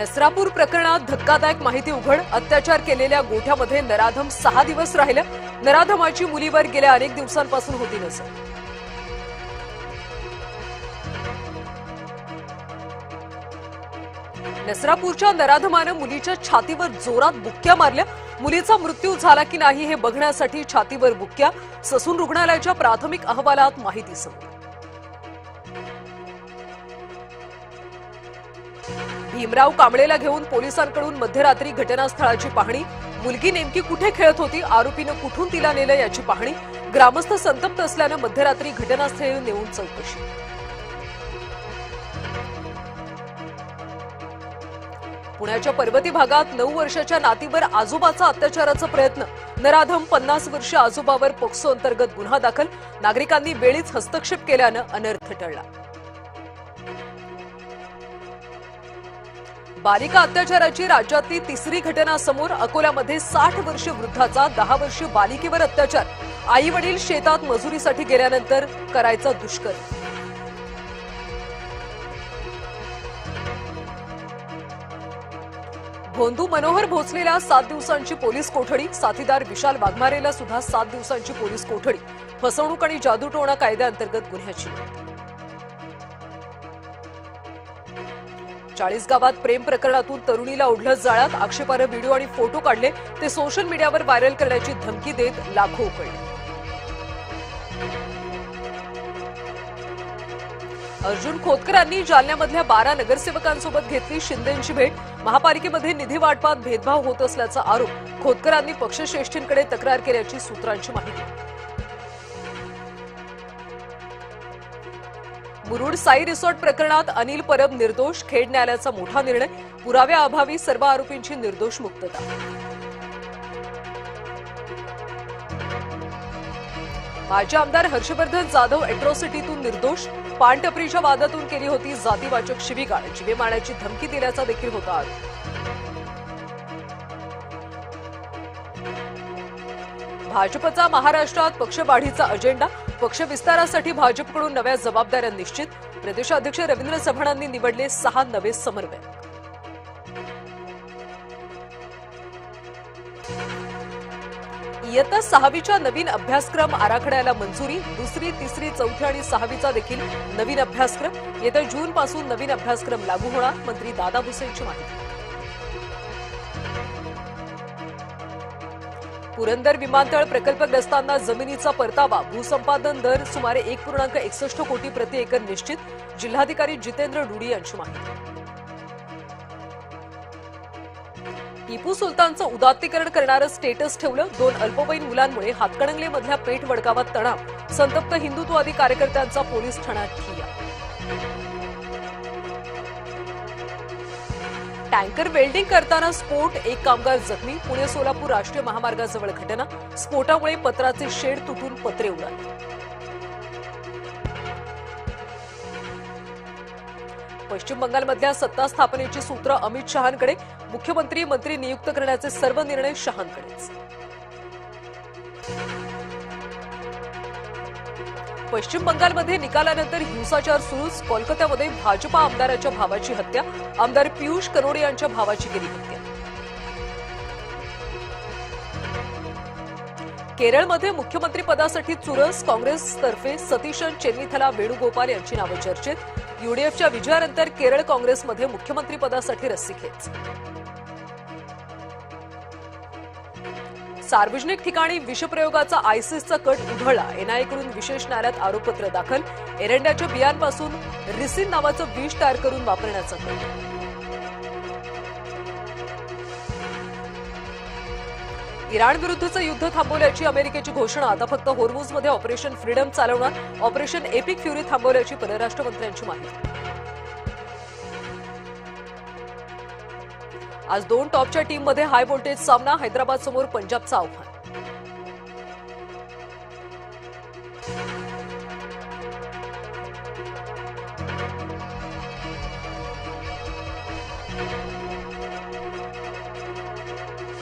नसरापूर प्रकरणात धक्कादायक माहिती उघड. अत्याचार केलेल्या गोठ्यामध्ये नराधम 6 दिवस राहिलं. नराधमाची मुलीवर गेल्या अनेक दिवसांपासून होती नजर. नसरापूरच्या नराधमानं मुलीच्या छातीवर जोरात बुक्क्या मारल्या. मुलीचा मृत्यू झाला की नाही हे बघण्यासाठी छातीवर बुक्क्या. ससून रुग्णालयाच्या प्राथमिक अहवालात माहिती समोर. भीमराव कांबळेला घेऊन पोलिसांकडून मध्यरात्री घटनास्थळाची पाहणी. मुलगी नेमकी कुठे खेळत होती, आरोपीनं कुठून तिला नेलं याची पाहणी. ग्रामस्थ संतप्त असल्यानं मध्यरात्री घटनास्थळी नेऊन चौकशी. पुण्याच्या पर्वती भागात 9 वर्षाच्या नातीवर आजोबाचा अत्याचाराचा प्रयत्न. नराधम 50 वर्षीय आजोबावर पोक्सो अंतर्गत गुन्हा दाखल. नागरिकांनी वेळीच हस्तक्षेप केल्यानं अनर्थ टळला. बालिका अत्याचाराची राज्यातली तिसरी घटना समोर. अकोल्यामध्ये 60 वर्षीय वृद्धाचा 10 वर्षीय बालिकेवर अत्याचार. आई वडील शेतात मजुरीसाठी गेल्यानंतर करायचा दुष्कर्म. भोंदू मनोहर भोसलेला 7 दिवसांची पोलीस कोठडी. साथीदार विशाल वाघमारेला सुद्धा 7 दिवसांची पोलीस कोठडी. फसवणूक आणि जादूटोणा कायद्याअंतर्गत गुन्ह्याची नोंद. 40 गावात प्रेम प्रकरणातून तरुणीला ओढलं जाळ्यात. आक्षेपार्ह व्हिडिओ आणि फोटो काढले. ते सोशल मीडियावर व्हायरल करण्याची धमकी देत लाखो उकळले. अर्जुन खोतकरांनी जालन्यामधल्या 12 नगरसेवकांसोबत घेतली शिंदेंची भेट. महापालिकेमध्ये निधी वाटपात भेदभाव होत असल्याचा आरोप. खोतकरांनी पक्षश्रेष्ठींकडे तक्रार केल्याची सूत्रांची माहिती. मुरुड साई रिसॉर्ट प्रकरणात अनिल परब निर्दोष. खेड न्यायालयाचा मोठा निर्णय. पुराव्याअभावी सर्व आरोपींची निर्दोष मुक्तता. माजी आमदार हर्षवर्धन जाधव अॅट्रॉसिटीतून निर्दोष. पानटपरीच्या वादातून केली होती जातीवाचक शिवीगाळ. जीवे मारण्याची धमकी दिल्याचा देखील होता आरोप. भाजपचा महाराष्ट्रात पक्षवाढीचा अजेंडा. पक्ष विस्तारासाठी भाजपकडून नव्या जबाबदाऱ्या निश्चित. प्रदेशाध्यक्ष रवींद्र चव्हाणांनी निवडले 6 नवे समन्वयक. इयत्ता 6वीच्या नवीन अभ्यासक्रम आराखड्याला मंजुरी. 2री, 3री, 4थी आणि 6वीचा देखील नवीन अभ्यासक्रम. येत्या जूनपासून नवीन अभ्यासक्रम लागू होणार. मंत्री दादा भुसेंची माहिती. पुरंदर विमानतळ प्रकल्पग्रस्तांना जमिनीचा परतावा. भूसंपादन दर सुमारे 1.61 कोटी प्रति एकर निश्चित. जिल्हाधिकारी जितेंद्र डुडी यांची माहिती. टिपू सुलतानचं उदात्तीकरण करणारं स्टेटस ठेवलं. 2 अल्पवयीन मुलांमुळे हातकणंगलेमधल्या पेठ वडगावात तणाव. संतप्त हिंदुत्ववादी कार्यकर्त्यांचा पोलीस ठाण्यात ठिय्या. टँकर वेल्डिंग करताना स्फोट. 1 कामगार जखमी. पुणे सोलापूर राष्ट्रीय महामार्गाजवळ घटना. स्फोटामुळे पत्राचे शेड तुटून पत्रे उडाले. पश्चिम बंगालमधल्या सत्ता स्थापनेची सूत्र अमित शहांकडे. मुख्यमंत्री मंत्री नियुक्त करण्याचे सर्व निर्णय शहांकडेच. पश्चिम बंगालमध्ये निकालानंतर हिंसाचार सुरूच. कोलकात्यामध्ये भाजपा आमदाराच्या भावाची हत्या. आमदार पियुष कनोडे यांच्या भावाची केली हत्या. केरळमध्ये मुख्यमंत्री पदासाठी चुरस. काँग्रेसतर्फे सतीशन चेन्नीथला वेणुगोपाल यांची नावं चर्चेत. यूडीएफच्या विजयानंतर केरळ काँग्रेसमध्ये मुख्यमंत्रीपदासाठी रस्सीखेच. सार्वजनिक ठिकाणी विषप्रयोगाचा आयसिसचा कट उधळला. एनआयएकडून विशेष न्यायालयात आरोपपत्र दाखल. एरंड्याच्या बियांपासून रिसिन नावाचं विष तयार करून वापरण्याचा कट. इराणविरुद्धचं युद्ध थांबवल्याची अमेरिकेची घोषणा. आता फक्त होर्मुझमध्ये ऑपरेशन फ्रीडम चालवणार. ऑपरेशन एपिक फ्युरी थांबवल्याची परराष्ट्र मंत्र्यांची माहिती. आज 2 टॉपच्या टीममध्ये हाय व्होल्टेज सामना. हैदराबाद समोर पंजाबचं आव्हान.